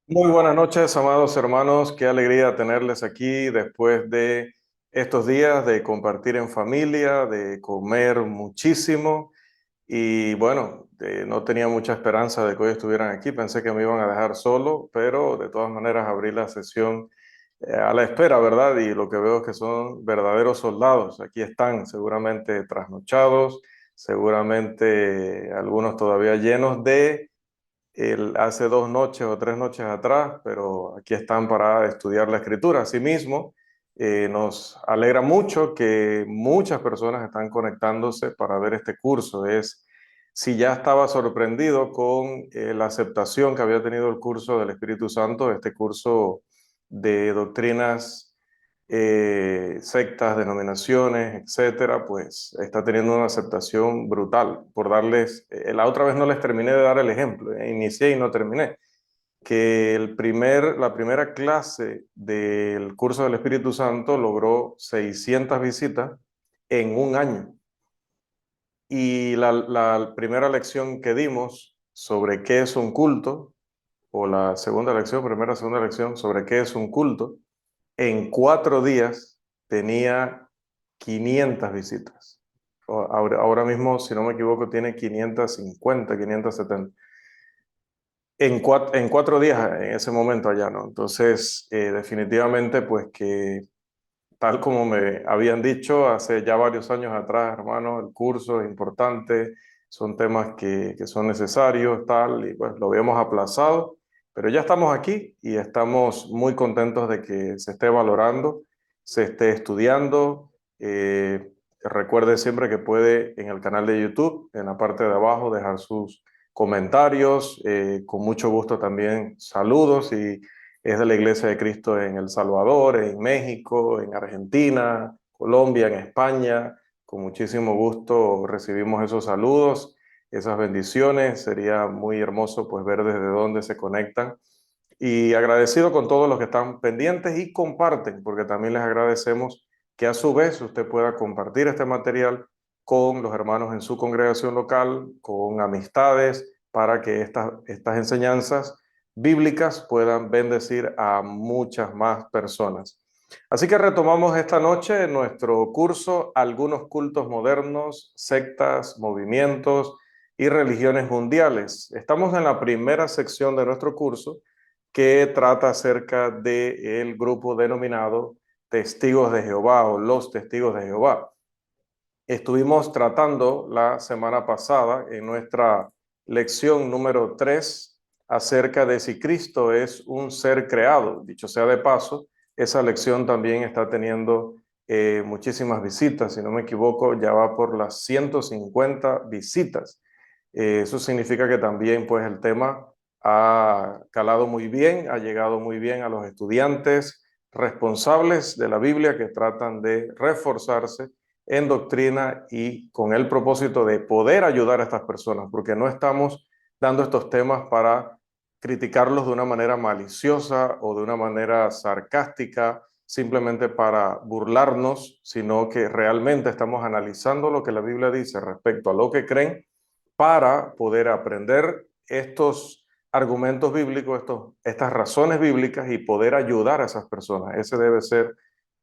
Muy buenas noches, amados hermanos. Qué alegría tenerles aquí después de estos días de compartir en familia, de comer muchísimo. Y bueno, no tenía mucha esperanza de que hoy estuvieran aquí. Pensé que me iban a dejar solo, pero de todas maneras abrí la sesión a la espera, ¿verdad? Y lo que veo es que son verdaderos soldados. Aquí están, seguramente trasnochados, seguramente algunos todavía llenos de hace 2 noches o 3 noches atrás, pero aquí están para estudiar la escritura. Asimismo, nos alegra mucho que muchas personas están conectándose para ver este curso. Si ya estaba sorprendido con la aceptación que había tenido el curso del Espíritu Santo, este curso de doctrinas, sectas, denominaciones, etcétera, pues está teniendo una aceptación brutal. Por darles, la otra vez no les terminé de dar el ejemplo, inicié y no terminé, que la primera clase del curso del Espíritu Santo logró 600 visitas en un año. Y la primera lección que dimos sobre qué es un culto, o la segunda lección, segunda lección sobre qué es un culto, en 4 días tenía 500 visitas. Ahora mismo, si no me equivoco, tiene 550, 570. En 4 días, en ese momento allá, ¿no? Entonces, definitivamente, pues que tal como me habían dicho hace ya varios años atrás, hermano, el curso es importante, son temas que son necesarios, tal, y pues lo habíamos aplazado, pero ya estamos aquí y estamos muy contentos de que se esté valorando, se esté estudiando. Recuerde siempre que puede en el canal de YouTube, en la parte de abajo, dejar sus comentarios, con mucho gusto también saludos y es de la Iglesia de Cristo en El Salvador, en México, en Argentina, Colombia, en España. Con muchísimo gusto recibimos esos saludos, esas bendiciones. Sería muy hermoso pues ver desde dónde se conectan. Y agradecido con todos los que están pendientes y comparten, porque también les agradecemos que a su vez usted pueda compartir este material con los hermanos en su congregación local, con amistades, para que estas enseñanzas bíblicas puedan bendecir a muchas más personas. Así que retomamos esta noche nuestro curso Algunos cultos modernos, sectas, movimientos y religiones mundiales. Estamos en la primera sección de nuestro curso que trata acerca del grupo denominado Testigos de Jehová o los Testigos de Jehová. Estuvimos tratando la semana pasada en nuestra lección número 3 acerca de si Cristo es un ser creado. Dicho sea de paso, esa lección también está teniendo muchísimas visitas. Si no me equivoco, ya va por las 150 visitas. Eso significa que también pues el tema ha calado muy bien, ha llegado muy bien a los estudiantes responsables de la Biblia que tratan de reforzarse en doctrina y con el propósito de poder ayudar a estas personas, porque no estamos dando estos temas para criticarlos de una manera maliciosa o de una manera sarcástica, simplemente para burlarnos, sino que realmente estamos analizando lo que la Biblia dice respecto a lo que creen para poder aprender estos argumentos bíblicos, estas razones bíblicas y poder ayudar a esas personas. Ese debe ser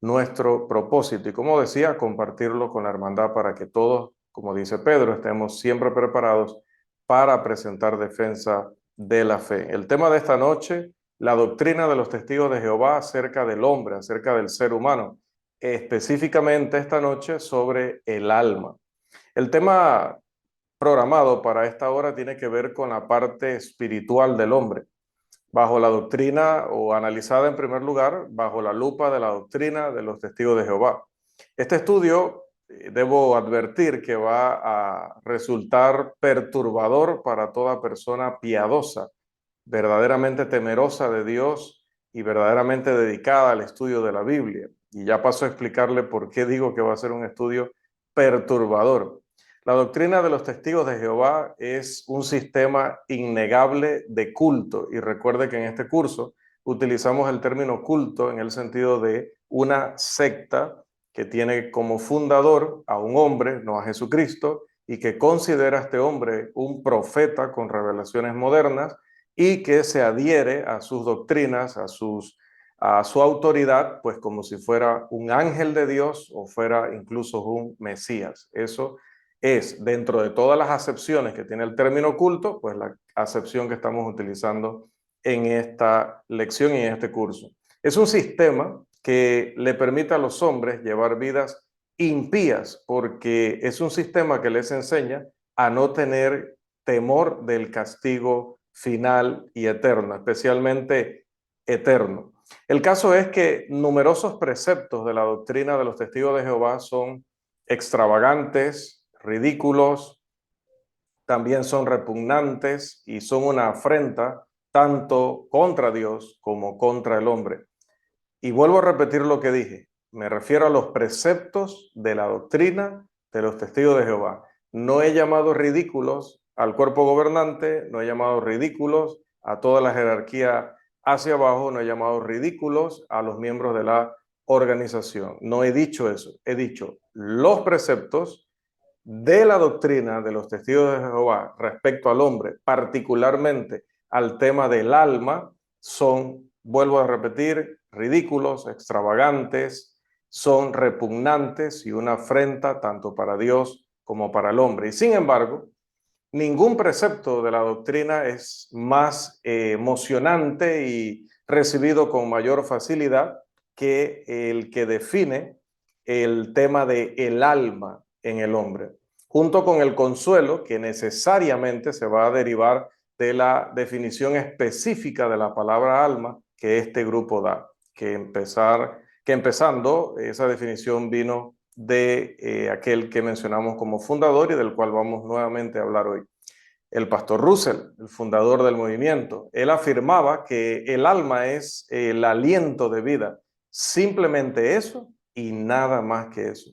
nuestro propósito. Y como decía, compartirlo con la hermandad para que todos, como dice Pedro, estemos siempre preparados para presentar defensa de la fe. El tema de esta noche, la doctrina de los testigos de Jehová acerca del hombre, acerca del ser humano, específicamente esta noche sobre el alma. El tema programado para esta hora tiene que ver con la parte espiritual del hombre, bajo la doctrina o analizada en primer lugar bajo la lupa de la doctrina de los testigos de Jehová. Este estudio, debo advertir que va a resultar perturbador para toda persona piadosa, verdaderamente temerosa de Dios y verdaderamente dedicada al estudio de la Biblia. Y ya paso a explicarle por qué digo que va a ser un estudio perturbador. La doctrina de los testigos de Jehová es un sistema innegable de culto. Y recuerde que en este curso utilizamos el término culto en el sentido de una secta que tiene como fundador a un hombre, no a Jesucristo, y que considera a este hombre un profeta con revelaciones modernas y que se adhiere a sus doctrinas, a su autoridad, pues como si fuera un ángel de Dios o fuera incluso un Mesías. Eso es, dentro de todas las acepciones que tiene el término culto, pues la acepción que estamos utilizando en esta lección y en este curso. Es un sistema que le permite a los hombres llevar vidas impías, porque es un sistema que les enseña a no tener temor del castigo final y eterno, especialmente eterno. El caso es que numerosos preceptos de la doctrina de los testigos de Jehová son extravagantes, ridículos, también son repugnantes y son una afrenta tanto contra Dios como contra el hombre. Y vuelvo a repetir lo que dije, me refiero a los preceptos de la doctrina de los testigos de Jehová. No he llamado ridículos al cuerpo gobernante, no he llamado ridículos a toda la jerarquía hacia abajo, no he llamado ridículos a los miembros de la organización. No he dicho eso, he dicho los preceptos de la doctrina de los testigos de Jehová respecto al hombre, particularmente al tema del alma, son, vuelvo a repetir, ridículos, extravagantes, son repugnantes y una afrenta tanto para Dios como para el hombre. Y sin embargo, ningún precepto de la doctrina es más emocionante y recibido con mayor facilidad que el que define el tema de el alma en el hombre, junto con el consuelo que necesariamente se va a derivar de la definición específica de la palabra alma que este grupo da, que empezando esa definición vino de aquel que mencionamos como fundador y del cual vamos nuevamente a hablar hoy. El pastor Russell, el fundador del movimiento, él afirmaba que el alma es el aliento de vida, simplemente eso y nada más que eso.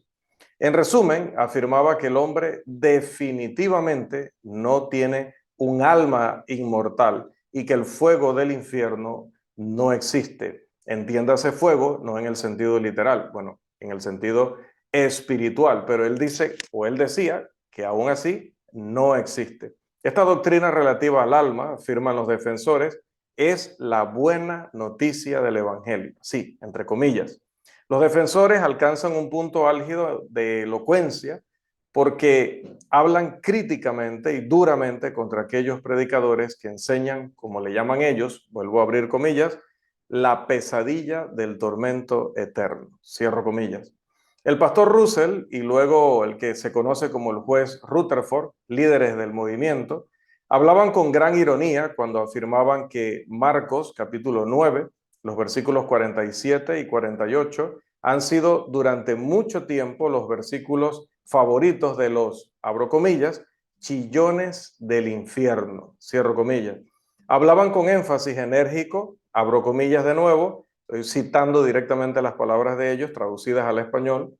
En resumen, afirmaba que el hombre definitivamente no tiene un alma inmortal y que el fuego del infierno no existe. Entiéndase fuego, no en el sentido literal, bueno, en el sentido espiritual, pero él dice, o él decía, que aún así no existe. Esta doctrina relativa al alma, afirman los defensores, es la buena noticia del evangelio. Sí, entre comillas. Los defensores alcanzan un punto álgido de elocuencia porque hablan críticamente y duramente contra aquellos predicadores que enseñan, como le llaman ellos, vuelvo a abrir comillas, la pesadilla del tormento eterno, cierro comillas. El pastor Russell y luego el que se conoce como el juez Rutherford, líderes del movimiento, hablaban con gran ironía cuando afirmaban que Marcos capítulo 9, los versículos 47 y 48 han sido durante mucho tiempo los versículos favoritos de los, abro comillas, chillones del infierno, cierro comillas. Hablaban con énfasis enérgico, abro comillas de nuevo, estoy citando directamente las palabras de ellos, traducidas al español,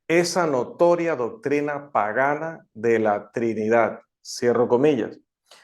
esa notoria doctrina pagana de la Trinidad, cierro comillas.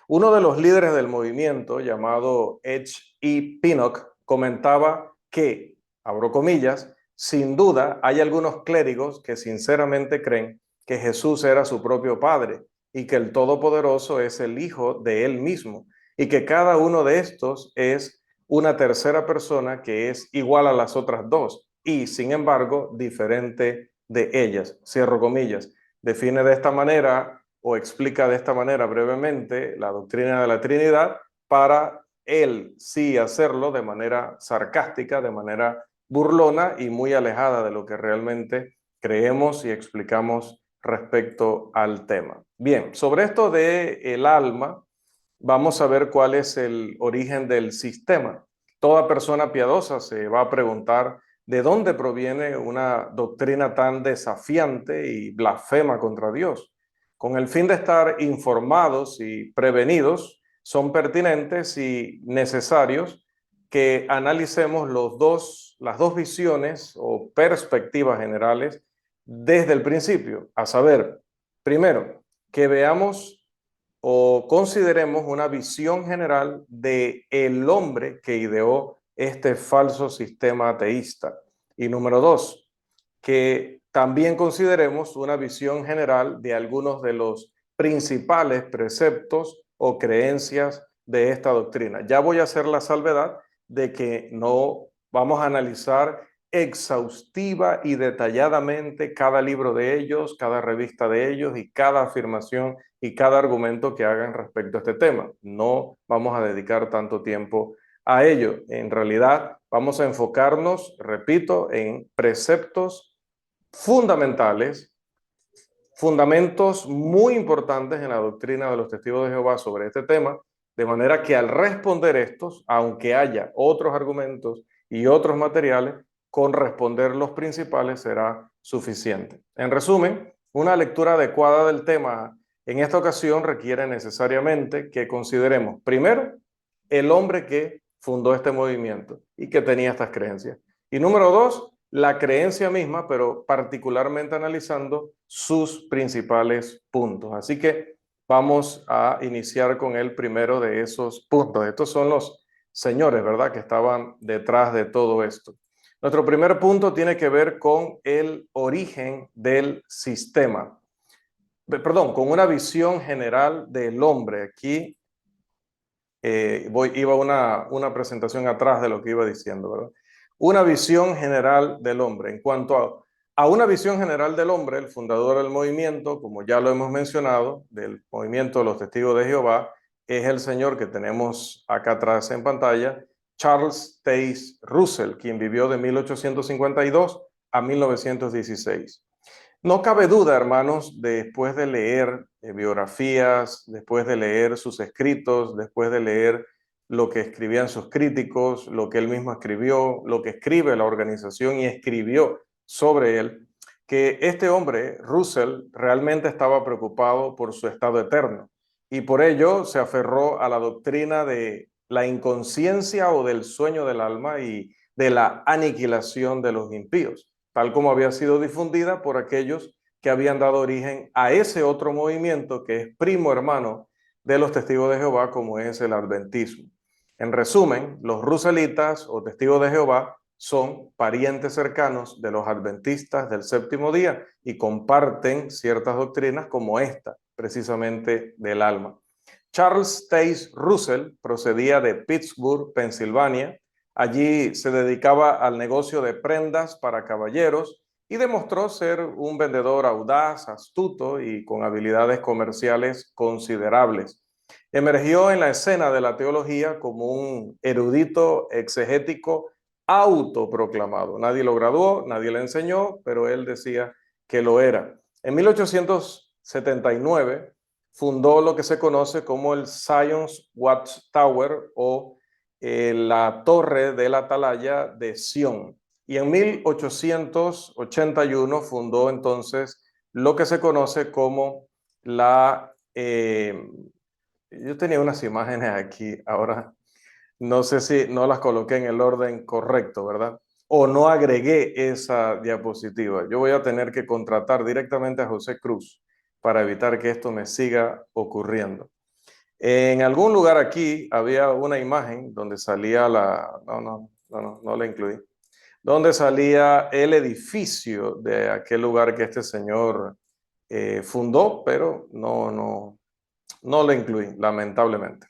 Uno de los líderes del movimiento, llamado H.E. Pinnock, comentaba que, abro comillas, sin duda hay algunos clérigos que sinceramente creen que Jesús era su propio Padre y que el Todopoderoso es el Hijo de Él mismo y que cada uno de estos es una tercera persona que es igual a las otras dos y, sin embargo, diferente de ellas, cierro comillas. Define de esta manera o explica de esta manera brevemente la doctrina de la Trinidad para él sí hacerlo de manera sarcástica, de manera burlona y muy alejada de lo que realmente creemos y explicamos respecto al tema. Bien, sobre esto de el alma, vamos a ver cuál es el origen del sistema. Toda persona piadosa se va a preguntar de dónde proviene una doctrina tan desafiante y blasfema contra Dios. Con el fin de estar informados y prevenidos, son pertinentes y necesarios que analicemos las dos visiones o perspectivas generales desde el principio, a saber, primero, que veamos o consideremos una visión general de el hombre que ideó este falso sistema ateísta. Y número dos, que también consideremos una visión general de algunos de los principales preceptos o creencias de esta doctrina. Ya voy a hacer la salvedad de que no vamos a analizar exhaustiva y detalladamente cada libro de ellos, cada revista de ellos y cada afirmación y cada argumento que hagan respecto a este tema. No vamos a dedicar tanto tiempo a ello. En realidad, vamos a enfocarnos, repito, en preceptos fundamentales, fundamentos muy importantes en la doctrina de los testigos de Jehová sobre este tema, de manera que al responder estos, aunque haya otros argumentos y otros materiales, con responder los principales será suficiente. En resumen, una lectura adecuada del tema en esta ocasión requiere necesariamente que consideremos, primero, el hombre que fundó este movimiento y que tenía estas creencias. Y número dos, la creencia misma, pero particularmente analizando sus principales puntos. Así que vamos a iniciar con el primero de esos puntos. Estos son los señores, ¿verdad?, que estaban detrás de todo esto. Nuestro primer punto tiene que ver con el origen del sistema. Perdón, con una visión general del hombre. Aquí iba una presentación atrás de lo que iba diciendo, ¿verdad? Una visión general del hombre. En cuanto a una visión general del hombre, el fundador del movimiento, como ya lo hemos mencionado, del movimiento de los Testigos de Jehová, es el señor que tenemos acá atrás en pantalla, Charles Taze Russell, quien vivió de 1852 a 1916. No cabe duda, hermanos, después de leer biografías, después de leer sus escritos, después de leer lo que escribían sus críticos, lo que él mismo escribió, lo que escribe la organización y escribió sobre él, que este hombre, Russell, realmente estaba preocupado por su estado eterno y por ello se aferró a la doctrina de la inconsciencia o del sueño del alma y de la aniquilación de los impíos, tal como había sido difundida por aquellos que habían dado origen a ese otro movimiento que es primo hermano de los testigos de Jehová, como es el adventismo. En resumen, los ruselitas o testigos de Jehová son parientes cercanos de los adventistas del séptimo día y comparten ciertas doctrinas como esta, precisamente del alma. Charles Taze Russell procedía de Pittsburgh, Pensilvania. Allí se dedicaba al negocio de prendas para caballeros y demostró ser un vendedor audaz, astuto y con habilidades comerciales considerables. Emergió en la escena de la teología como un erudito exegético autoproclamado. Nadie lo graduó, nadie le enseñó, pero él decía que lo era. En 1879 fundó lo que se conoce como el Zion's Watchtower o la Torre de la Atalaya de Sion. Y en 1881 fundó entonces lo que se conoce como la... yo tenía unas imágenes aquí, ahora no sé si no las coloqué en el orden correcto, ¿verdad? O no agregué esa diapositiva. Yo voy a tener que contratar directamente a José Cruz para evitar que esto me siga ocurriendo. En algún lugar aquí había una imagen donde salía no la incluí. Donde salía el edificio de aquel lugar que este señor fundó, pero no la incluí, lamentablemente.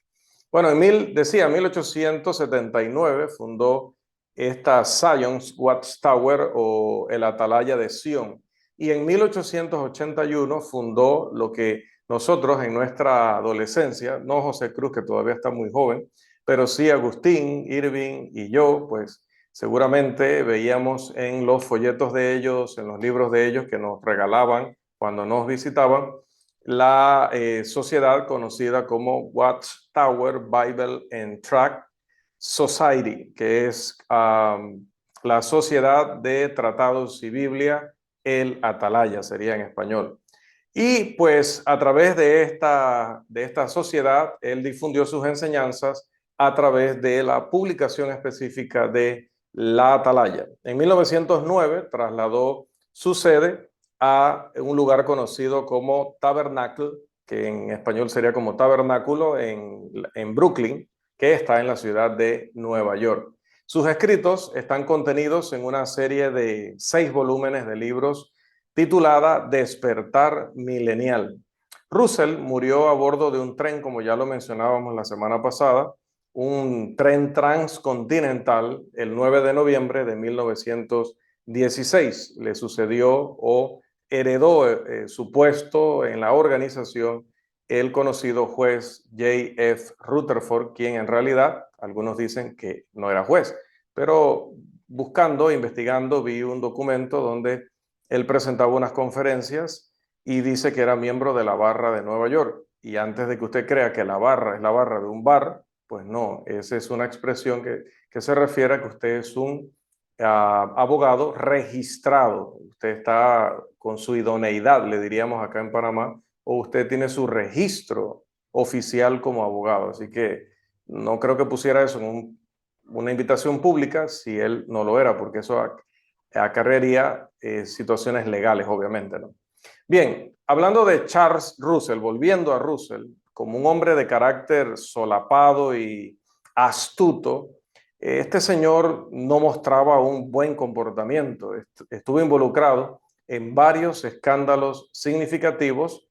Bueno, decía, en 1879 fundó esta Zion's Watchtower o el Atalaya de Sion. Y en 1881 fundó lo que nosotros en nuestra adolescencia, no José Cruz, que todavía está muy joven, pero sí Agustín, Irving y yo, pues seguramente veíamos en los folletos de ellos, en los libros de ellos que nos regalaban cuando nos visitaban, la sociedad conocida como Watchtower Bible and Tract Society, que es la Sociedad de Tratados y Biblia, el Atalaya sería en español. Y pues a través de esta sociedad, él difundió sus enseñanzas a través de la publicación específica de la Atalaya. En 1909 trasladó su sede a un lugar conocido como Tabernacle, que en español sería como tabernáculo, en Brooklyn, que está en la ciudad de Nueva York. Sus escritos están contenidos en una serie de 6 volúmenes de libros titulada Despertar Milenial. Russell murió a bordo de un tren, como ya lo mencionábamos la semana pasada, un tren transcontinental el 9 de noviembre de 1916. Le sucedió o heredó su puesto en la organización el conocido juez J.F. Rutherford, quien en realidad, algunos dicen que no era juez, pero buscando, investigando, vi un documento donde él presentaba unas conferencias y dice que era miembro de la barra de Nueva York. Y antes de que usted crea que la barra es la barra de un bar, pues no, esa es una expresión que se refiere a que usted es un abogado registrado. Usted está con su idoneidad, le diríamos acá en Panamá, o usted tiene su registro oficial como abogado. Así que no creo que pusiera eso en una invitación pública si él no lo era, porque eso acarrearía situaciones legales, obviamente, ¿no? Bien, hablando de Charles Russell, volviendo a Russell, como un hombre de carácter solapado y astuto, este señor no mostraba un buen comportamiento. Estuvo involucrado en varios escándalos significativos,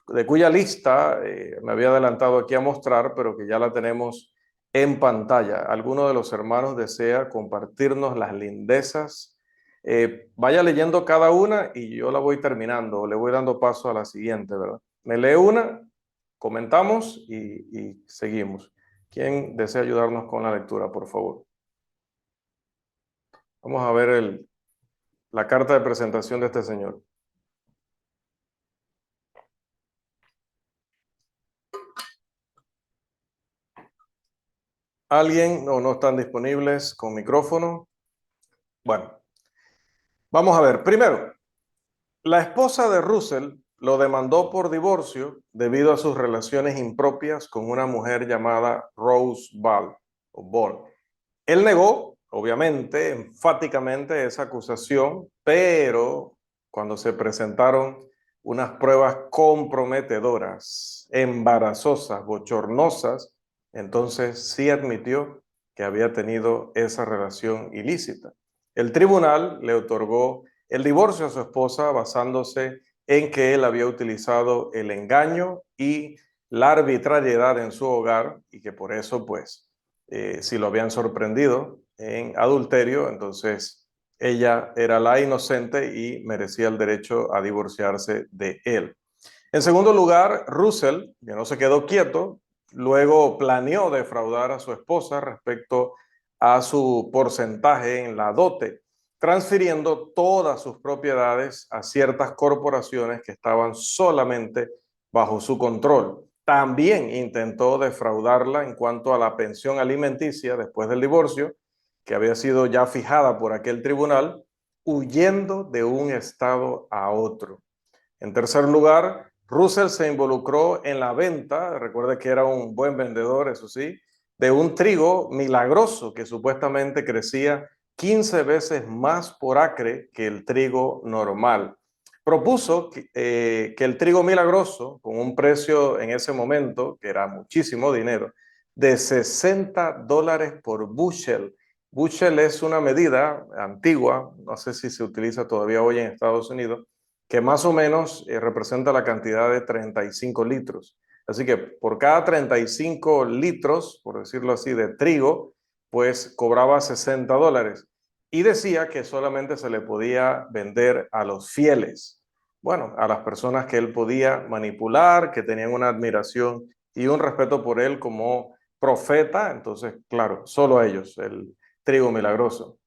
de cuya lista me había adelantado aquí a mostrar, pero que ya la tenemos en pantalla. ¿Alguno de los hermanos desea compartirnos las lindezas? Vaya leyendo cada una y yo la voy terminando, o le voy dando paso a la siguiente, ¿verdad? Me lee una, comentamos y seguimos. ¿Quién desea ayudarnos con la lectura, por favor? Vamos a ver la carta de presentación de este señor. ¿Alguien o no están disponibles con micrófono? Bueno, vamos a ver. Primero, la esposa de Russell lo demandó por divorcio debido a sus relaciones impropias con una mujer llamada Rose Ball, o Ball. Él negó, obviamente, enfáticamente esa acusación, pero cuando se presentaron unas pruebas comprometedoras, embarazosas, bochornosas, entonces sí admitió que había tenido esa relación ilícita. El tribunal le otorgó el divorcio a su esposa basándose en que él había utilizado el engaño y la arbitrariedad en su hogar y que por eso, pues, si lo habían sorprendido en adulterio, entonces ella era la inocente y merecía el derecho a divorciarse de él. En segundo lugar, Russell, que no se quedó quieto, luego planeó defraudar a su esposa respecto a su porcentaje en la dote, transfiriendo todas sus propiedades a ciertas corporaciones que estaban solamente bajo su control. También intentó defraudarla en cuanto a la pensión alimenticia después del divorcio, que había sido ya fijada por aquel tribunal, huyendo de un estado a otro. En tercer lugar, Russell se involucró en la venta, recuerde que era un buen vendedor, eso sí, de un trigo milagroso que supuestamente crecía 15 veces más por acre que el trigo normal. Propuso que el trigo milagroso, con un precio en ese momento, que era muchísimo dinero, de $60 por bushel. Bushel es una medida antigua, no sé si se utiliza todavía hoy en Estados Unidos, que más o menos representa la cantidad de 35 litros. Así que por cada 35 litros, por decirlo así, de trigo, pues cobraba $60. Y decía que solamente se le podía vender a los fieles. Bueno, a las personas que él podía manipular, que tenían una admiración y un respeto por él como profeta. Entonces, claro, solo a ellos, el trigo milagroso.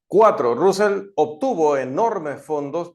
4. Russell obtuvo enormes fondos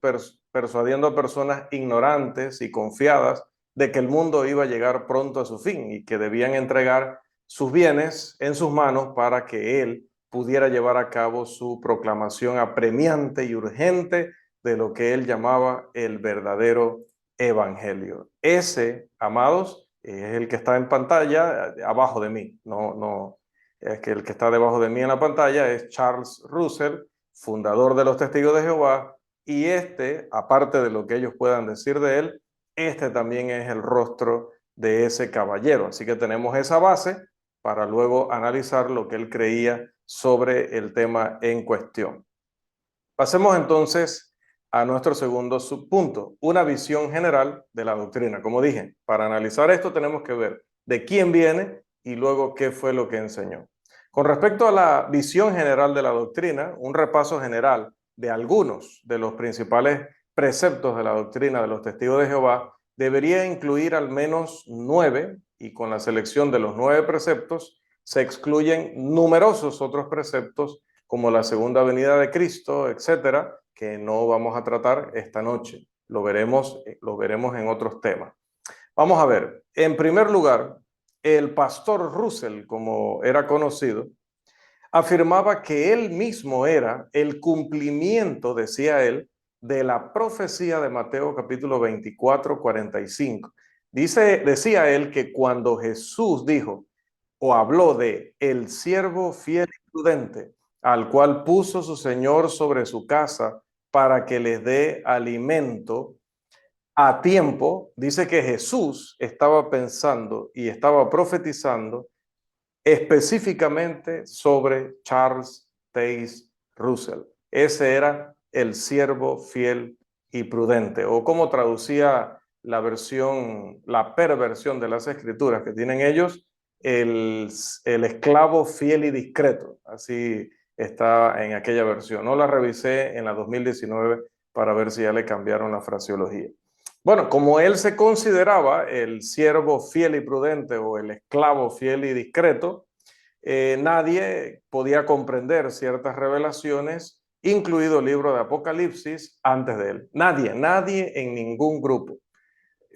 persuadiendo a personas ignorantes y confiadas de que el mundo iba a llegar pronto a su fin y que debían entregar sus bienes en sus manos para que él pudiera llevar a cabo su proclamación apremiante y urgente de lo que él llamaba el verdadero evangelio. Ese, amados, es el que está en pantalla abajo de mí, no, es que el que está debajo de mí en la pantalla es Charles Russell, fundador de los Testigos de Jehová, y este, aparte de lo que ellos puedan decir de él, este también es el rostro de ese caballero. Así que tenemos esa base para luego analizar lo que él creía sobre el tema en cuestión. Pasemos entonces a nuestro segundo subpunto, una visión general de la doctrina. Como dije, para analizar esto tenemos que ver de quién viene y luego qué fue lo que enseñó. Con respecto a la visión general de la doctrina, un repaso general de algunos de los principales preceptos de la doctrina de los testigos de Jehová debería incluir al menos 9, y con la selección de los 9 preceptos se excluyen numerosos otros preceptos como la segunda venida de Cristo, etcétera, que no vamos a tratar esta noche. Lo veremos en otros temas. Vamos a ver. En primer lugar, el pastor Russell, como era conocido, afirmaba que él mismo era el cumplimiento, decía él, de la profecía de Mateo capítulo 24, 45. Decía él que cuando Jesús dijo o habló de el siervo fiel y prudente, al cual puso su Señor sobre su casa para que les dé alimento a tiempo, dice que Jesús estaba pensando y estaba profetizando específicamente sobre Charles Taze Russell. Ese era el siervo fiel y prudente, o como traducía la versión, la perversión de las escrituras que tienen ellos, el esclavo fiel y discreto. Así está en aquella versión. No la revisé en la 2019 para ver si ya le cambiaron la fraseología. Bueno, como él se consideraba el siervo fiel y prudente o el esclavo fiel y discreto, nadie podía comprender ciertas revelaciones, incluido el libro de Apocalipsis, antes de él. Nadie en ningún grupo.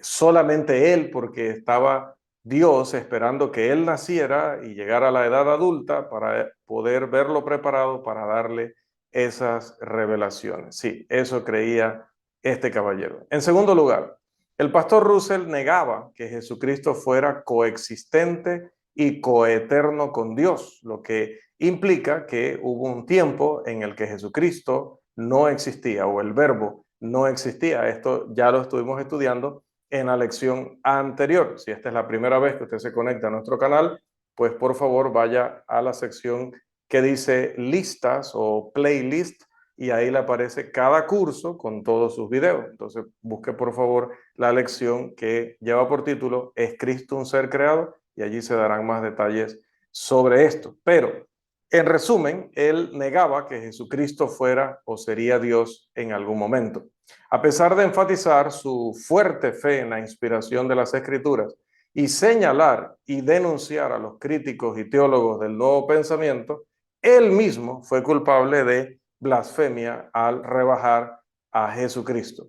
Solamente él, porque estaba Dios esperando que él naciera y llegara a la edad adulta para poder verlo preparado para darle esas revelaciones. Sí, eso creía este caballero. En segundo lugar, el pastor Russell negaba que Jesucristo fuera coexistente y coeterno con Dios, lo que implica que hubo un tiempo en el que Jesucristo no existía o el verbo no existía. Esto ya lo estuvimos estudiando en la lección anterior. Si esta es la primera vez que usted se conecta a nuestro canal, pues por favor vaya a la sección que dice listas o playlist y ahí le aparece cada curso con todos sus videos. Entonces busque por favor la lección que lleva por título ¿Es Cristo un ser creado? Y allí se darán más detalles sobre esto. Pero en resumen, él negaba que Jesucristo fuera o sería Dios en algún momento. A pesar de enfatizar su fuerte fe en la inspiración de las Escrituras y señalar y denunciar a los críticos y teólogos del nuevo pensamiento, él mismo fue culpable de blasfemia al rebajar a Jesucristo.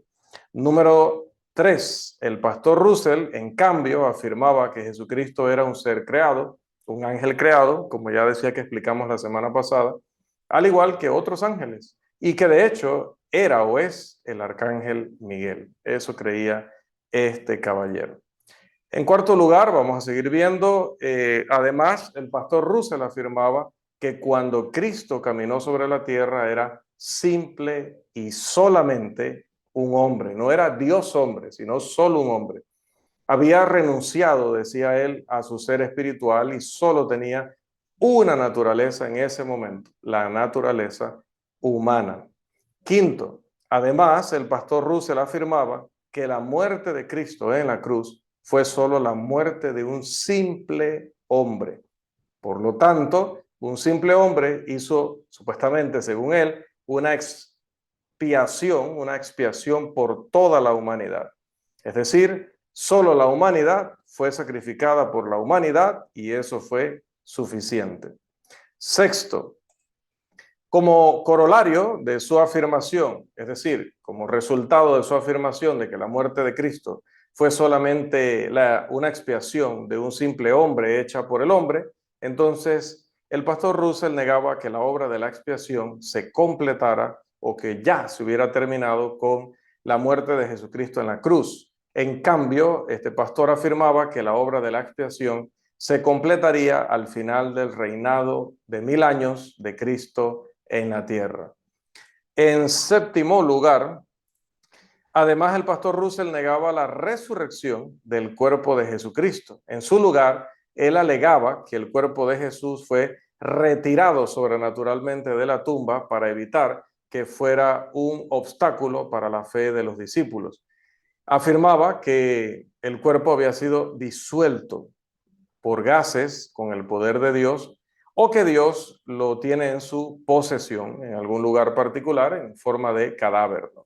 Número 3. El pastor Russell, en cambio, afirmaba que Jesucristo era un ser creado, un ángel creado, como ya decía que explicamos la semana pasada, al igual que otros ángeles, y que de hecho era o es el arcángel Miguel. Eso creía este caballero. En cuarto lugar, vamos a seguir viendo, además, el pastor Russell afirmaba que cuando Cristo caminó sobre la tierra era simple y solamente un hombre, no era Dios hombre, sino solo un hombre. Había renunciado, decía él, a su ser espiritual y solo tenía una naturaleza en ese momento, la naturaleza humana. Quinto, además, el pastor Russell afirmaba que la muerte de Cristo en la cruz fue solo la muerte de un simple hombre. Por lo tanto, un simple hombre hizo, supuestamente, según él, una expiación por toda la humanidad. Es decir, solo la humanidad fue sacrificada por la humanidad y eso fue suficiente. Sexto, como corolario de su afirmación, es decir, como resultado de su afirmación de que la muerte de Cristo fue solamente una expiación de un simple hombre hecha por el hombre, entonces el pastor Russell negaba que la obra de la expiación se completara o que ya se hubiera terminado con la muerte de Jesucristo en la cruz. En cambio, este pastor afirmaba que la obra de la expiación se completaría al final del reinado de 1000 años de Cristo en la tierra. En séptimo lugar, además el pastor Russell negaba la resurrección del cuerpo de Jesucristo. En su lugar, él alegaba que el cuerpo de Jesús fue retirado sobrenaturalmente de la tumba para evitar que fuera un obstáculo para la fe de los discípulos. Afirmaba que el cuerpo había sido disuelto por gases con el poder de Dios, o que Dios lo tiene en su posesión en algún lugar particular en forma de cadáver, ¿no?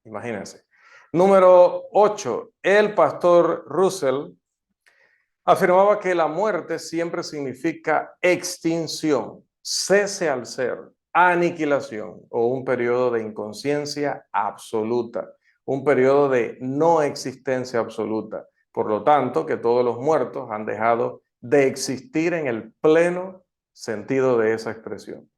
Imagínense. Número 8. El pastor Russell afirmaba que la muerte siempre significa extinción, cese al ser, aniquilación o un periodo de inconsciencia absoluta, un periodo de no existencia absoluta. Por lo tanto, que todos los muertos han dejado de existir en el pleno sentido de esa expresión.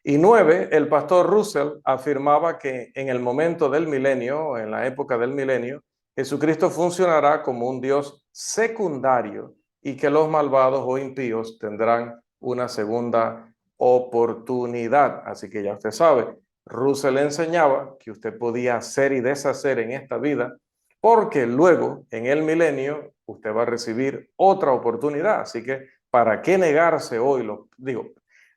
Y 9, el pastor Russell afirmaba que en el momento del milenio, en la época del milenio, Jesucristo funcionará como un Dios secundario y que los malvados o impíos tendrán una segunda oportunidad. Así que ya usted sabe, Russell enseñaba que usted podía hacer y deshacer en esta vida, porque luego en el milenio usted va a recibir otra oportunidad. Así que, ¿para qué negarse hoy?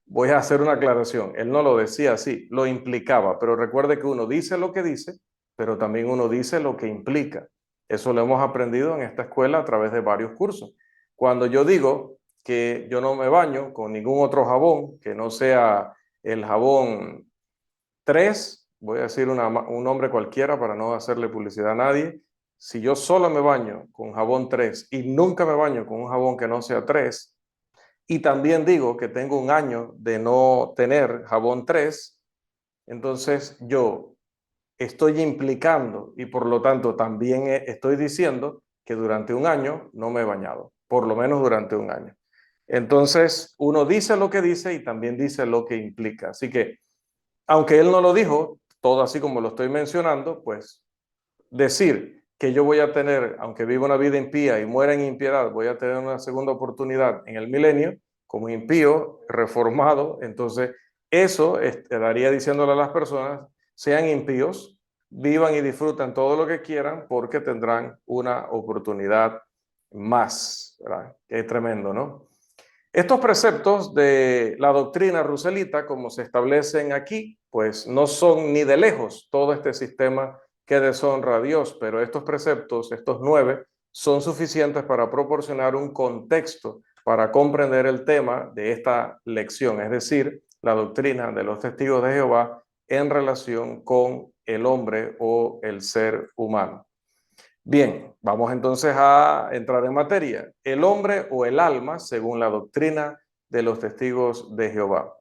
Voy a hacer una aclaración. Él no lo decía así, lo implicaba, pero recuerde que uno dice lo que dice, pero también uno dice lo que implica. Eso lo hemos aprendido en esta escuela a través de varios cursos. Cuando yo digo que yo no me baño con ningún otro jabón que no sea el jabón 3, voy a decir un nombre cualquiera para no hacerle publicidad a nadie. Si yo solo me baño con jabón 3 y nunca me baño con un jabón que no sea 3, y también digo que tengo un año de no tener jabón 3, entonces yo estoy implicando y por lo tanto también estoy diciendo que durante un año no me he bañado, por lo menos durante un año. Entonces uno dice lo que dice y también dice lo que implica. Así que, aunque él no lo dijo, todo así como lo estoy mencionando, pues decir que yo voy a tener, aunque viva una vida impía y muera en impiedad, voy a tener una segunda oportunidad en el milenio como impío, reformado, entonces eso estaría diciéndole a las personas, sean impíos, vivan y disfruten todo lo que quieran porque tendrán una oportunidad más, ¿verdad? Que es tremendo, ¿no? Estos preceptos de la doctrina ruselita, como se establecen aquí, pues no son ni de lejos todo este sistema que deshonra a Dios, pero estos preceptos, estos 9, son suficientes para proporcionar un contexto para comprender el tema de esta lección, es decir, la doctrina de los testigos de Jehová en relación con el hombre o el ser humano. Bien, vamos entonces a entrar en materia. El hombre o el alma, según la doctrina de los testigos de Jehová.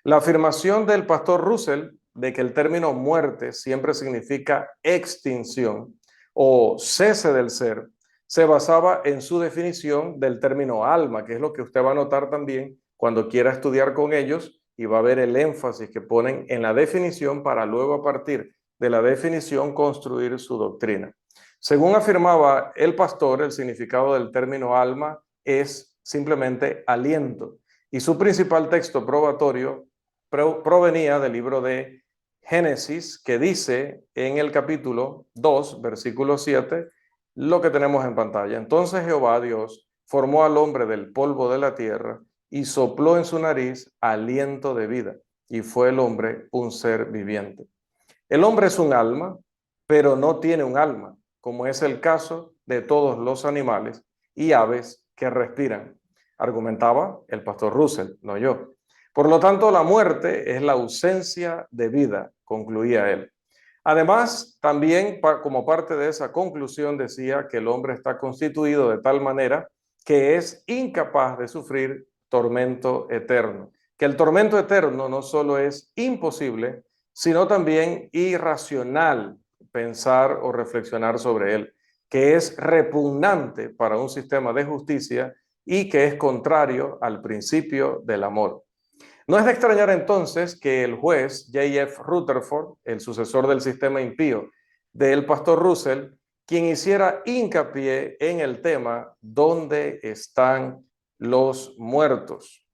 La afirmación del pastor Russell de que el término muerte siempre significa extinción o cese del ser, se basaba en su definición del término alma, que es lo que usted va a notar también cuando quiera estudiar con ellos y va a ver el énfasis que ponen en la definición para luego a partir de la definición construir su doctrina. Según afirmaba el pastor, el significado del término alma es simplemente aliento y su principal texto probatorio provenía del libro de Génesis, que dice en el capítulo 2, versículo 7, lo que tenemos en pantalla. Entonces Jehová Dios formó al hombre del polvo de la tierra y sopló en su nariz aliento de vida, y fue el hombre un ser viviente. El hombre es un alma, pero no tiene un alma, como es el caso de todos los animales y aves que respiran, argumentaba el pastor Russell, no yo. Por lo tanto, la muerte es la ausencia de vida, concluía él. Además, también como parte de esa conclusión decía que el hombre está constituido de tal manera que es incapaz de sufrir tormento eterno, que el tormento eterno no solo es imposible, sino también irracional pensar o reflexionar sobre él, que es repugnante para un sistema de justicia y que es contrario al principio del amor. No es de extrañar entonces que el juez J.F. Rutherford, el sucesor del sistema impío del pastor Russell, quien hiciera hincapié en el tema ¿dónde están los muertos?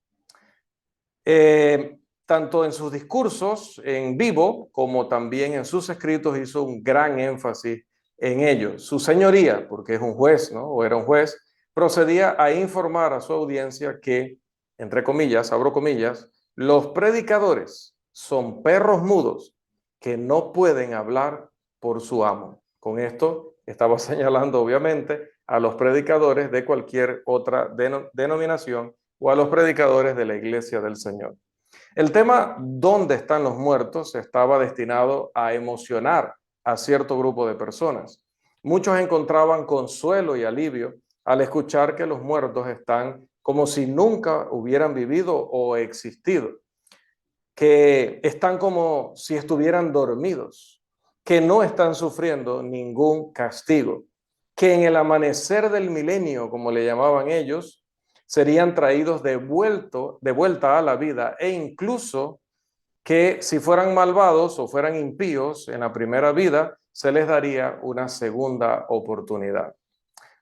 Tanto en sus discursos en vivo como también en sus escritos hizo un gran énfasis en ello. Su señoría, porque es un juez, ¿no? O era un juez, procedía a informar a su audiencia que, entre comillas, abro comillas, los predicadores son perros mudos que no pueden hablar por su amo. Con esto estaba señalando obviamente a los predicadores de cualquier otra denominación o a los predicadores de la iglesia del Señor. El tema ¿dónde están los muertos? Estaba destinado a emocionar a cierto grupo de personas. Muchos encontraban consuelo y alivio al escuchar que los muertos están como si nunca hubieran vivido o existido, que están como si estuvieran dormidos, que no están sufriendo ningún castigo, que en el amanecer del milenio, como le llamaban ellos, serían traídos de vuelta a la vida, e incluso que si fueran malvados o fueran impíos en la primera vida, se les daría una segunda oportunidad.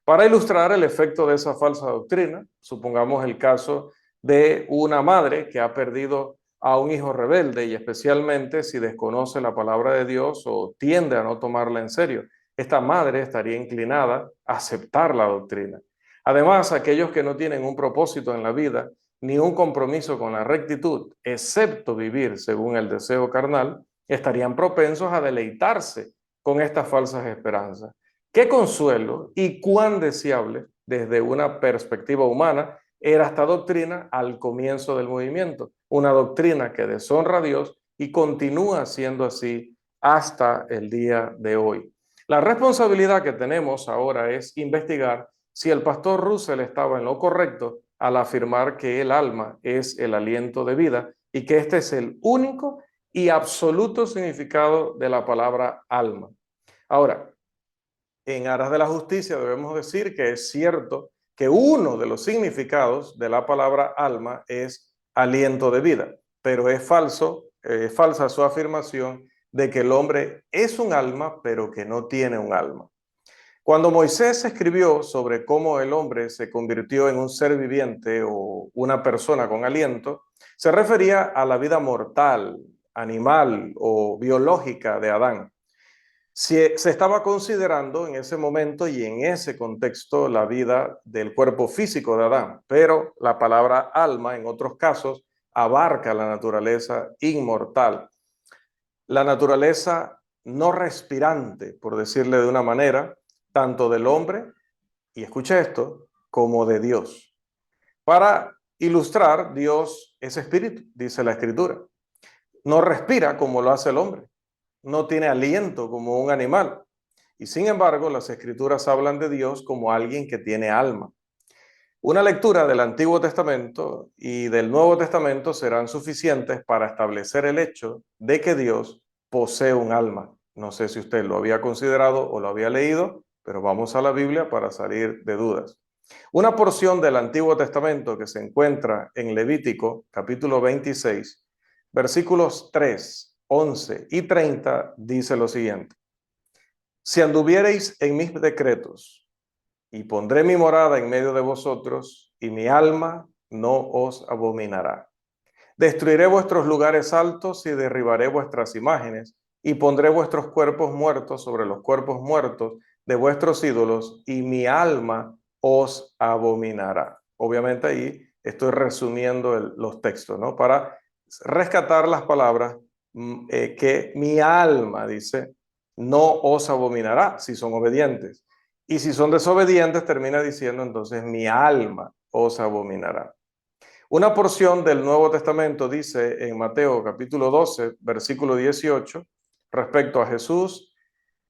Para ilustrar el efecto de esa falsa doctrina, supongamos el caso de una madre que ha perdido a un hijo rebelde, y especialmente si desconoce la palabra de Dios o tiende a no tomarla en serio. Esta madre estaría inclinada a aceptar la doctrina. Además, aquellos que no tienen un propósito en la vida ni un compromiso con la rectitud, excepto vivir según el deseo carnal, estarían propensos a deleitarse con estas falsas esperanzas. Qué consuelo y cuán deseable desde una perspectiva humana era esta doctrina al comienzo del movimiento, una doctrina que deshonra a Dios y continúa siendo así hasta el día de hoy. La responsabilidad que tenemos ahora es investigar si el pastor Russell estaba en lo correcto al afirmar que el alma es el aliento de vida y que este es el único y absoluto significado de la palabra alma. Ahora, en aras de la justicia debemos decir que es cierto que uno de los significados de la palabra alma es aliento de vida, pero es falsa su afirmación de que el hombre es un alma, pero que no tiene un alma. Cuando Moisés escribió sobre cómo el hombre se convirtió en un ser viviente o una persona con aliento, se refería a la vida mortal, animal o biológica de Adán. Se estaba considerando en ese momento y en ese contexto la vida del cuerpo físico de Adán, pero la palabra alma en otros casos abarca la naturaleza inmortal, la naturaleza no respirante, por decirle de una manera, tanto del hombre, y escucha esto, como de Dios. Para ilustrar, Dios es espíritu, dice la Escritura. No respira como lo hace el hombre, no tiene aliento como un animal. Y sin embargo, las Escrituras hablan de Dios como alguien que tiene alma. Una lectura del Antiguo Testamento y del Nuevo Testamento serán suficientes para establecer el hecho de que Dios posee un alma. No sé si usted lo había considerado o lo había leído, pero vamos a la Biblia para salir de dudas. Una porción del Antiguo Testamento que se encuentra en Levítico, capítulo 26, versículos 3, 11 y 30, dice lo siguiente. Si anduviereis en mis decretos, y pondré mi morada en medio de vosotros, y mi alma no os abominará. Destruiré vuestros lugares altos y derribaré vuestras imágenes, y pondré vuestros cuerpos muertos sobre los cuerpos muertos de vuestros ídolos, y mi alma os abominará. Obviamente ahí estoy resumiendo los textos, ¿no? Para rescatar las palabras que mi alma, dice, no os abominará si son obedientes. Y si son desobedientes, termina diciendo entonces mi alma os abominará. Una porción del Nuevo Testamento dice en Mateo capítulo 12, versículo 18, respecto a Jesús,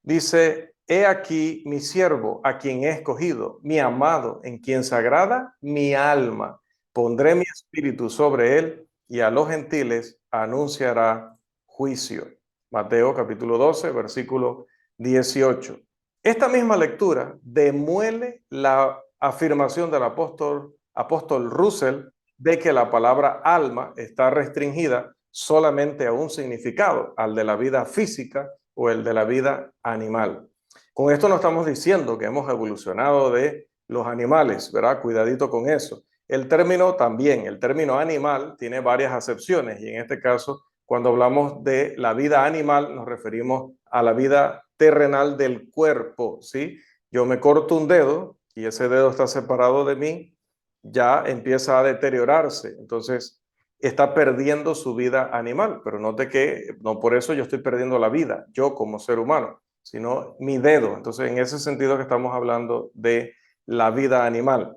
dice, he aquí mi siervo, a quien he escogido, mi amado, en quien se agrada mi alma. Pondré mi espíritu sobre él y a los gentiles anunciará juicio. Mateo capítulo 12, versículo 18. Esta misma lectura demuele la afirmación del apóstol Russell de que la palabra alma está restringida solamente a un significado, al de la vida física o el de la vida animal. Con esto no estamos diciendo que hemos evolucionado de los animales, ¿verdad? Cuidadito con eso. El término también, el término animal tiene varias acepciones y en este caso, cuando hablamos de la vida animal, nos referimos a la vida terrenal del cuerpo, ¿sí? Yo me corto un dedo y ese dedo está separado de mí, ya empieza a deteriorarse. Entonces, está perdiendo su vida animal. Pero note que no por eso yo estoy perdiendo la vida, yo como ser humano, sino mi dedo. Entonces, en ese sentido que estamos hablando de la vida animal.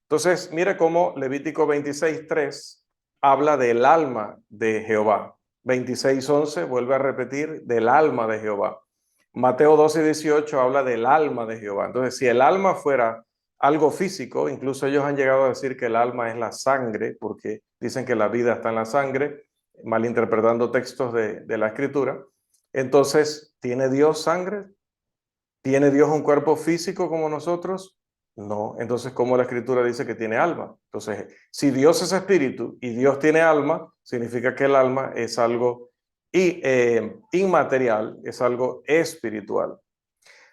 Entonces, mire cómo Levítico 26:3 habla del alma de Jehová. 26:11 vuelve a repetir del alma de Jehová. Mateo 12:18 habla del alma de Jehová. Entonces, si el alma fuera algo físico, incluso ellos han llegado a decir que el alma es la sangre, porque dicen que la vida está en la sangre, malinterpretando textos de la escritura. Entonces, ¿tiene Dios sangre? ¿Tiene Dios un cuerpo físico como nosotros? No. Entonces, ¿cómo la escritura dice que tiene alma? Entonces, si Dios es espíritu y Dios tiene alma, significa que el alma es algo inmaterial, es algo espiritual.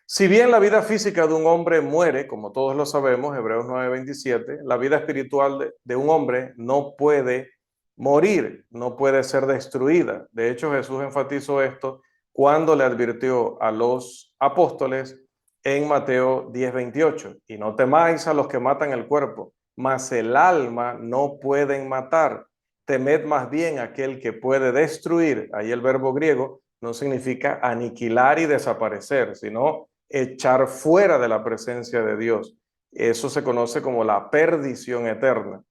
Si bien la vida física de un hombre muere, como todos lo sabemos, Hebreos 9:27, la vida espiritual de un hombre no puede morir, no puede ser destruida. De hecho, Jesús enfatizó esto cuando le advirtió a los apóstoles en Mateo 10:28, y no temáis a los que matan el cuerpo, mas el alma no pueden matar. Temed más bien aquel que puede destruir. Ahí el verbo griego no significa aniquilar y desaparecer, sino echar fuera de la presencia de Dios. Eso se conoce como la perdición eterna.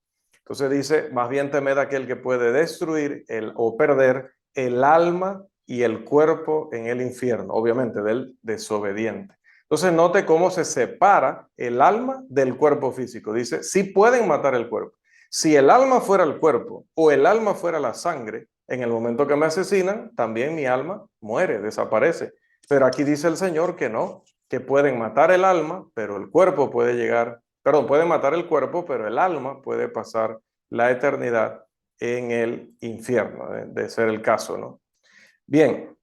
Entonces dice, más bien temed aquel que puede destruir o perder el alma y el cuerpo en el infierno, obviamente del desobediente. Entonces note cómo se separa el alma del cuerpo físico. Dice, sí pueden matar el cuerpo. Si el alma fuera el cuerpo o el alma fuera la sangre, en el momento que me asesinan, también mi alma muere, desaparece. Pero aquí dice el Señor que no, que pueden matar el alma, pero el cuerpo puede llegar, perdón, pueden matar el cuerpo, pero el alma puede pasar la eternidad en el infierno, de ser el caso, ¿no? Bien,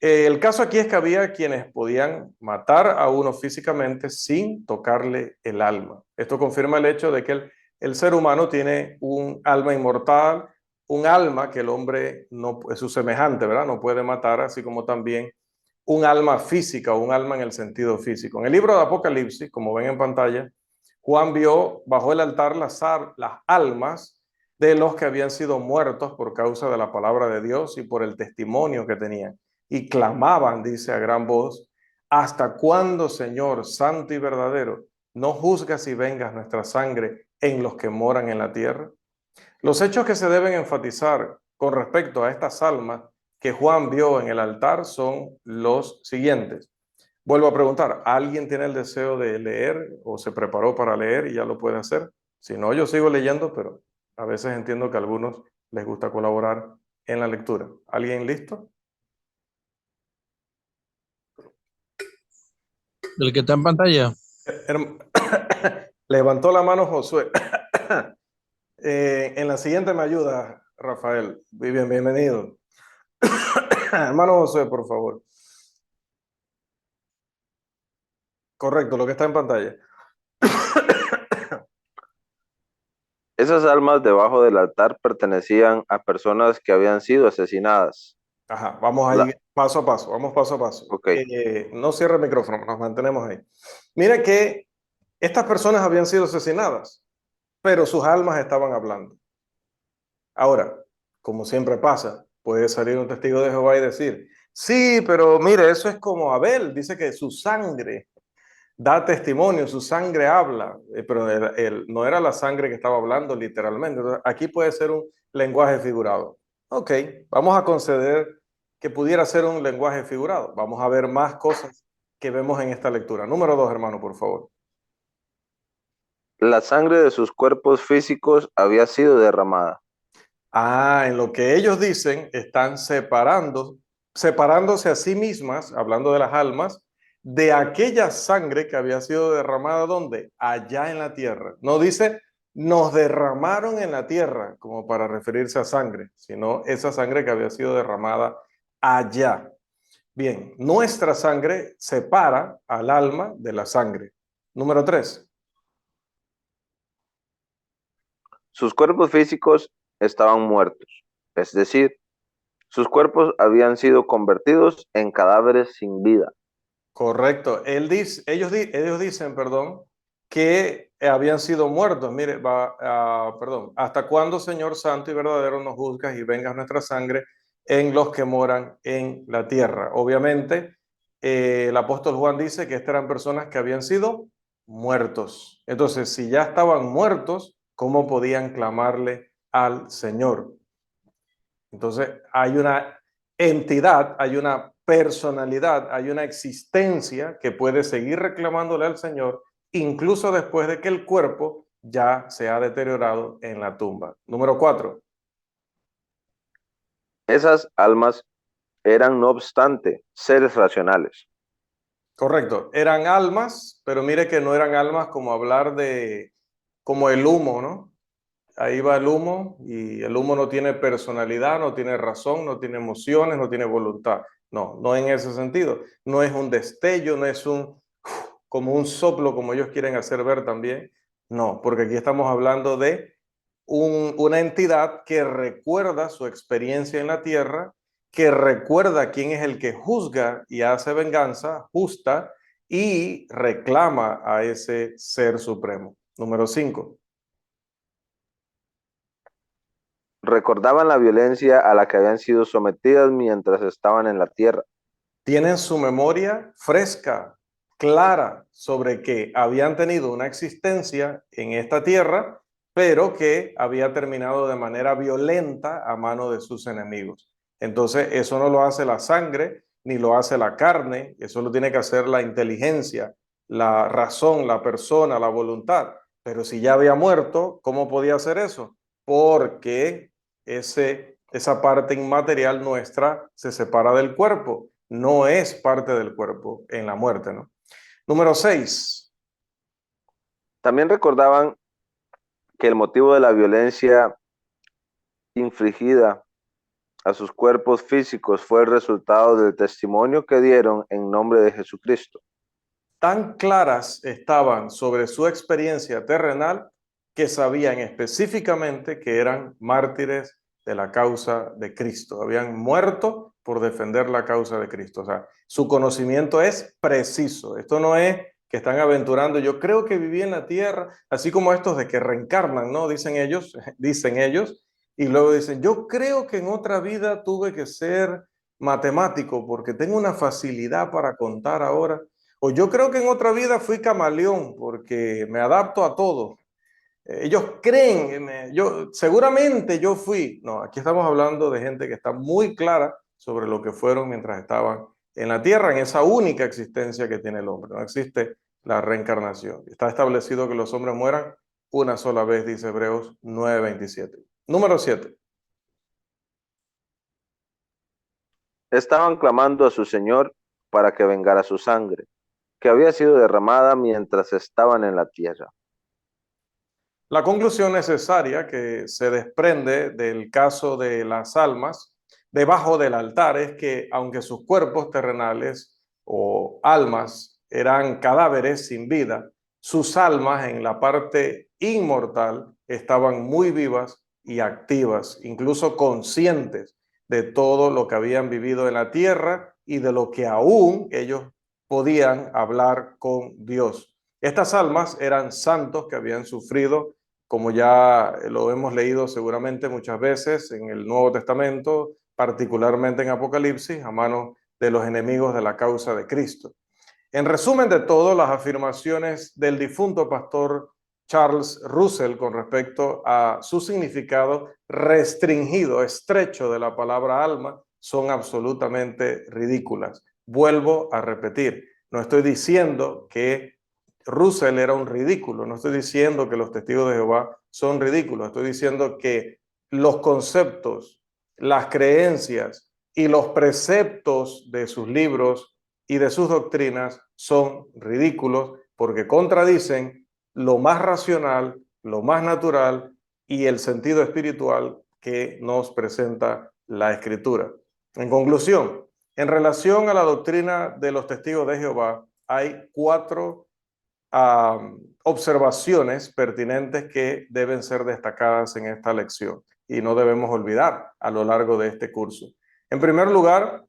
el caso aquí es que había quienes podían matar a uno físicamente sin tocarle el alma. Esto confirma el hecho de que el ser humano tiene un alma inmortal, un alma que el hombre no es su semejante, ¿verdad? No puede matar, así como también un alma física o un alma en el sentido físico. En el libro de Apocalipsis, como ven en pantalla, Juan vio bajo el altar las almas de los que habían sido muertos por causa de la palabra de Dios y por el testimonio que tenían. Y clamaban, dice a gran voz, ¿hasta cuándo, Señor, santo y verdadero, no juzgas y vengas nuestra sangre en los que moran en la tierra? Los hechos que se deben enfatizar con respecto a estas almas que Juan vio en el altar son los siguientes. Vuelvo a preguntar, ¿alguien tiene el deseo de leer o se preparó para leer y ya lo puede hacer? Si no, yo sigo leyendo, pero a veces entiendo que a algunos les gusta colaborar en la lectura. ¿Alguien listo? El que está en pantalla. Levantó la mano Josué. En la siguiente me ayuda, Rafael. Bienvenido. Hermano Josué, por favor. Correcto, lo que está en pantalla. Esas almas debajo del altar pertenecían a personas que habían sido asesinadas. Ajá, vamos ahí La, paso a paso, vamos paso a paso. ok, No cierre el micrófono, nos mantenemos ahí. Mira que estas personas habían sido asesinadas, pero sus almas estaban hablando. Ahora, como siempre pasa, puede salir un testigo de Jehová y decir, sí, pero mire, eso es como Abel, dice que su sangre da testimonio, su sangre habla, pero no era la sangre que estaba hablando literalmente. Entonces, aquí puede ser un lenguaje figurado. Ok, vamos a conceder que pudiera ser un lenguaje figurado. Vamos a ver más cosas que vemos en esta lectura. Número 2, hermano, por favor. la sangre de sus cuerpos físicos había sido derramada. Ah, en lo que ellos dicen, están separándose a sí mismas, hablando de las almas, de aquella sangre que había sido derramada, ¿dónde? Allá en la tierra. No dice, nos derramaron en la tierra, como para referirse a sangre, sino esa sangre que había sido derramada allá. Bien, nuestra sangre separa al alma de la sangre. Número 3. Sus cuerpos físicos estaban muertos, es decir, sus cuerpos habían sido convertidos en cadáveres sin vida. Correcto. Ellos dicen, perdón, que habían sido muertos. Mire, perdón, ¿hasta cuándo, Señor Santo y verdadero, nos juzgas y vengas nuestra sangre en los que moran en la tierra? Obviamente, el apóstol Juan dice que estas eran personas que habían sido muertos. Entonces, si ya estaban muertos, ¿cómo podían clamarle al Señor? Entonces, hay una entidad, hay una personalidad, hay una existencia que puede seguir reclamándole al Señor, incluso después de que el cuerpo ya se ha deteriorado en la tumba. Número 4. Esas almas eran, no obstante, seres racionales. Correcto, eran almas, pero mire que no eran almas como hablar de, como el humo, ¿no? Ahí va el humo y el humo no tiene personalidad, no tiene razón, no tiene emociones, no tiene voluntad. No, no en ese sentido. No es un destello, no es un como un soplo como ellos quieren hacer ver también. No, porque aquí estamos hablando de una entidad que recuerda su experiencia en la tierra, que recuerda quién es el que juzga y hace venganza justa y reclama a ese ser supremo. Número 5. Recordaban la violencia a la que habían sido sometidas mientras estaban en la tierra. Tienen su memoria fresca, clara, sobre que habían tenido una existencia en esta tierra, pero que había terminado de manera violenta a mano de sus enemigos. Entonces, eso no lo hace la sangre, ni lo hace la carne, eso lo tiene que hacer la inteligencia, la razón, la persona, la voluntad. Pero si ya había muerto, ¿cómo podía hacer eso? Porque esa parte inmaterial nuestra se separa del cuerpo, no es parte del cuerpo en la muerte, ¿no? Número 6. También recordaban que el motivo de la violencia infligida a sus cuerpos físicos fue el resultado del testimonio que dieron en nombre de Jesucristo. Tan claras estaban sobre su experiencia terrenal que sabían específicamente que eran mártires de la causa de Cristo. Habían muerto por defender la causa de Cristo. O sea, su conocimiento es preciso. Esto no es que están aventurando. Yo creo que viví en la tierra, así como estos de que reencarnan, ¿no? Dicen ellos, dicen ellos, y luego dicen, yo creo que en otra vida tuve que ser matemático porque tengo una facilidad para contar ahora. O yo creo que en otra vida fui camaleón porque me adapto a todo. Ellos creen, seguramente yo fui. No, aquí estamos hablando de gente que está muy clara sobre lo que fueron mientras estaban en la tierra, en esa única existencia que tiene el hombre. No existe la reencarnación. Está establecido que los hombres mueran una sola vez, dice Hebreos 9:27. Número 7. Estaban clamando a su Señor para que vengara su sangre, que había sido derramada mientras estaban en la tierra. La conclusión necesaria que se desprende del caso de las almas debajo del altar es que aunque sus cuerpos terrenales o almas eran cadáveres sin vida, sus almas en la parte inmortal estaban muy vivas y activas, incluso conscientes de todo lo que habían vivido en la tierra y de lo que aún ellos podían hablar con Dios. Estas almas eran santos que habían sufrido, como ya lo hemos leído seguramente muchas veces en el Nuevo Testamento, particularmente en Apocalipsis, a manos de los enemigos de la causa de Cristo. En resumen de todo, las afirmaciones del difunto pastor Charles Russell con respecto a su significado restringido, estrecho de la palabra alma, son absolutamente ridículas. Vuelvo a repetir, no estoy diciendo que Russell era un ridículo, no estoy diciendo que los testigos de Jehová son ridículos, estoy diciendo que los conceptos, las creencias y los preceptos de sus libros y de sus doctrinas son ridículos porque contradicen lo más racional, lo más natural y el sentido espiritual que nos presenta la Escritura. En conclusión, en relación a la doctrina de los testigos de Jehová, hay 4 observaciones pertinentes que deben ser destacadas en esta lección y no debemos olvidar a lo largo de este curso. En primer lugar,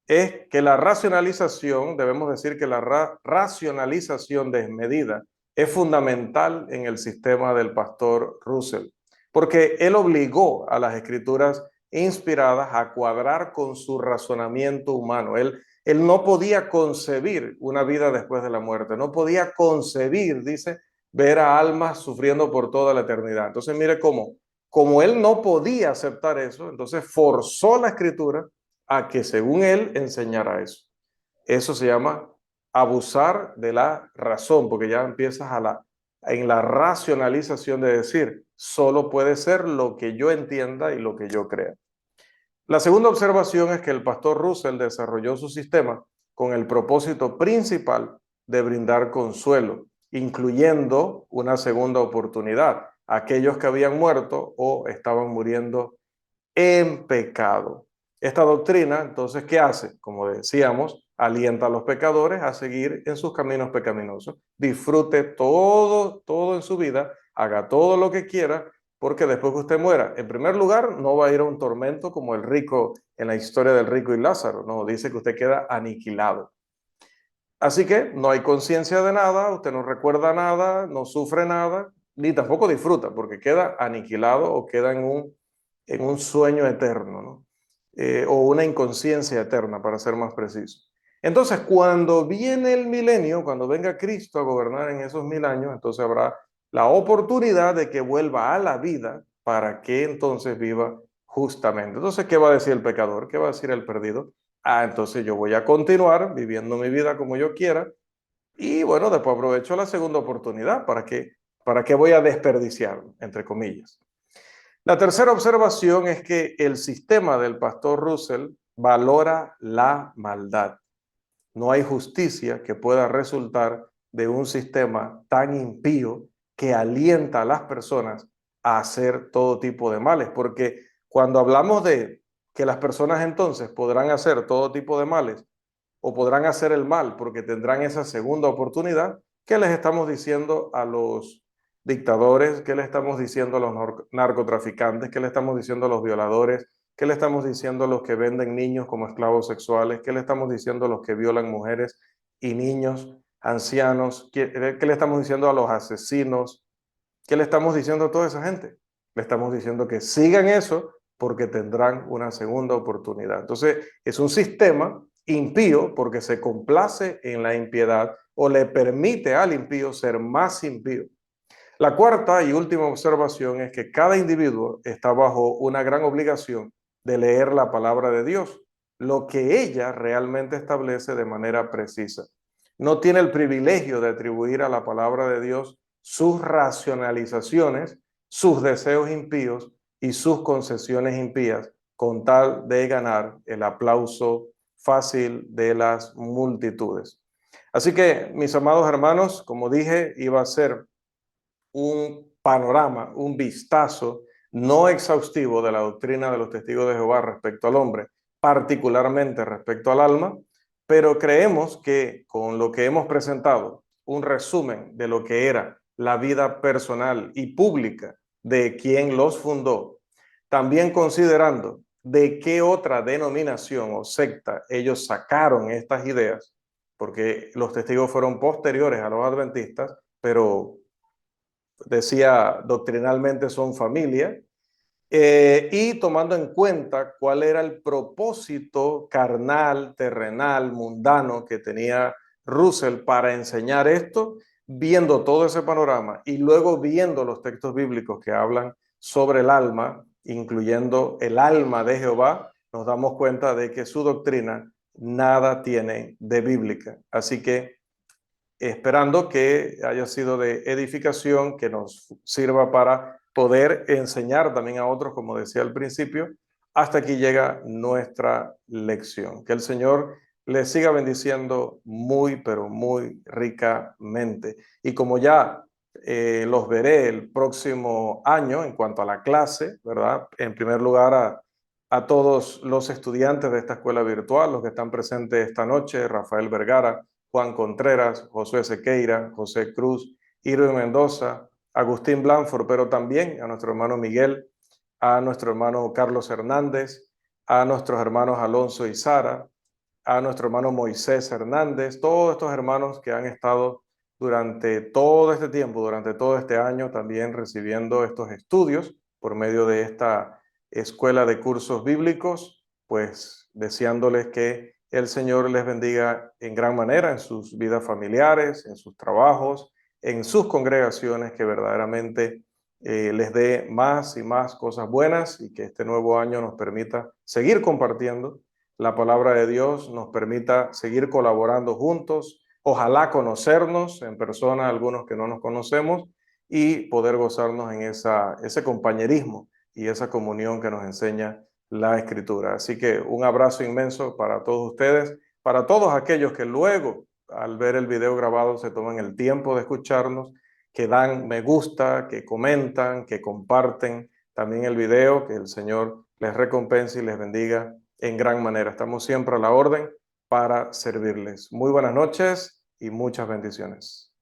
es que la racionalización, debemos decir que la racionalización desmedida es fundamental en el sistema del pastor Russell, porque él obligó a las escrituras inspiradas a cuadrar con su razonamiento humano. Él no podía concebir una vida después de la muerte, no podía concebir, dice, ver a almas sufriendo por toda la eternidad. Entonces mire como él no podía aceptar eso, entonces forzó la escritura a que según él enseñara eso. Eso se llama abusar de la razón, porque ya empiezas en la racionalización de decir, solo puede ser lo que yo entienda y lo que yo crea. La segunda observación es que el pastor Russell desarrolló su sistema con el propósito principal de brindar consuelo, incluyendo una segunda oportunidad a aquellos que habían muerto o estaban muriendo en pecado. Esta doctrina, entonces, ¿qué hace? Como decíamos, alienta a los pecadores a seguir en sus caminos pecaminosos. Disfrute todo en su vida, haga todo lo que quiera, porque después que usted muera, en primer lugar, no va a ir a un tormento como el rico en la historia del rico y Lázaro. No, dice que usted queda aniquilado. Así que no hay conciencia de nada, usted no recuerda nada, no sufre nada, ni tampoco disfruta, porque queda aniquilado o queda en un sueño eterno, ¿no? O una inconsciencia eterna, para ser más preciso. Entonces, cuando viene el milenio, cuando venga Cristo a gobernar en esos 1000 años, entonces habrá la oportunidad de que vuelva a la vida para que entonces viva justamente. Entonces, ¿qué va a decir el pecador? ¿Qué va a decir el perdido? Entonces yo voy a continuar viviendo mi vida como yo quiera y bueno, después aprovecho la segunda oportunidad. ¿Para qué voy a desperdiciarlo? Entre comillas. La tercera observación es que el sistema del pastor Russell valora la maldad. No hay justicia que pueda resultar de un sistema tan impío que alienta a las personas a hacer todo tipo de males, porque cuando hablamos de que las personas entonces podrán hacer todo tipo de males o podrán hacer el mal porque tendrán esa segunda oportunidad, ¿qué les estamos diciendo a los dictadores? ¿Qué le estamos diciendo a los narcotraficantes? ¿Qué le estamos diciendo a los violadores? ¿Qué le estamos diciendo a los que venden niños como esclavos sexuales? ¿Qué le estamos diciendo a los que violan mujeres y niños, ancianos? ¿Qué le estamos diciendo a los asesinos? ¿Qué le estamos diciendo a toda esa gente? Le estamos diciendo que sigan eso porque tendrán una segunda oportunidad. Entonces, es un sistema impío porque se complace en la impiedad o le permite al impío ser más impío. La cuarta y última observación es que cada individuo está bajo una gran obligación de leer la palabra de Dios, lo que ella realmente establece de manera precisa. No tiene el privilegio de atribuir a la palabra de Dios sus racionalizaciones, sus deseos impíos y sus concesiones impías con tal de ganar el aplauso fácil de las multitudes. Así que, mis amados hermanos, como dije, iba a ser un panorama, un vistazo no exhaustivo de la doctrina de los testigos de Jehová respecto al hombre, particularmente respecto al alma, pero creemos que con lo que hemos presentado, un resumen de lo que era la vida personal y pública de quien los fundó, también considerando de qué otra denominación o secta ellos sacaron estas ideas, porque los testigos fueron posteriores a los adventistas, pero decía doctrinalmente son familia, y tomando en cuenta cuál era el propósito carnal, terrenal, mundano que tenía Russell para enseñar esto, viendo todo ese panorama y luego viendo los textos bíblicos que hablan sobre el alma, incluyendo el alma de Jehová, nos damos cuenta de que su doctrina nada tiene de bíblica. Así que esperando que haya sido de edificación, que nos sirva para poder enseñar también a otros, como decía al principio. Hasta aquí llega nuestra lección. Que el Señor les siga bendiciendo muy, pero muy ricamente. Y como ya los veré el próximo año en cuanto a la clase, ¿verdad? En primer lugar, a todos los estudiantes de esta escuela virtual, los que están presentes esta noche, Rafael Vergara, Juan Contreras, Josué Sequeira, José Cruz, Irwin Mendoza, Agustín Blanford, pero también a nuestro hermano Miguel, a nuestro hermano Carlos Hernández, a nuestros hermanos Alonso y Sara, a nuestro hermano Moisés Hernández, todos estos hermanos que han estado durante todo este tiempo, durante todo este año, también recibiendo estos estudios por medio de esta escuela de cursos bíblicos, pues deseándoles que el Señor les bendiga en gran manera en sus vidas familiares, en sus trabajos, en sus congregaciones, que verdaderamente les dé más y más cosas buenas y que este nuevo año nos permita seguir compartiendo la palabra de Dios, nos permita seguir colaborando juntos, ojalá conocernos en persona, algunos que no nos conocemos, y poder gozarnos en ese compañerismo y esa comunión que nos enseña la Escritura. Así que un abrazo inmenso para todos ustedes, para todos aquellos que luego, al ver el video grabado, se toman el tiempo de escucharnos, que dan me gusta, que comentan, que comparten también el video, que el Señor les recompense y les bendiga en gran manera. Estamos siempre a la orden para servirles. Muy buenas noches y muchas bendiciones.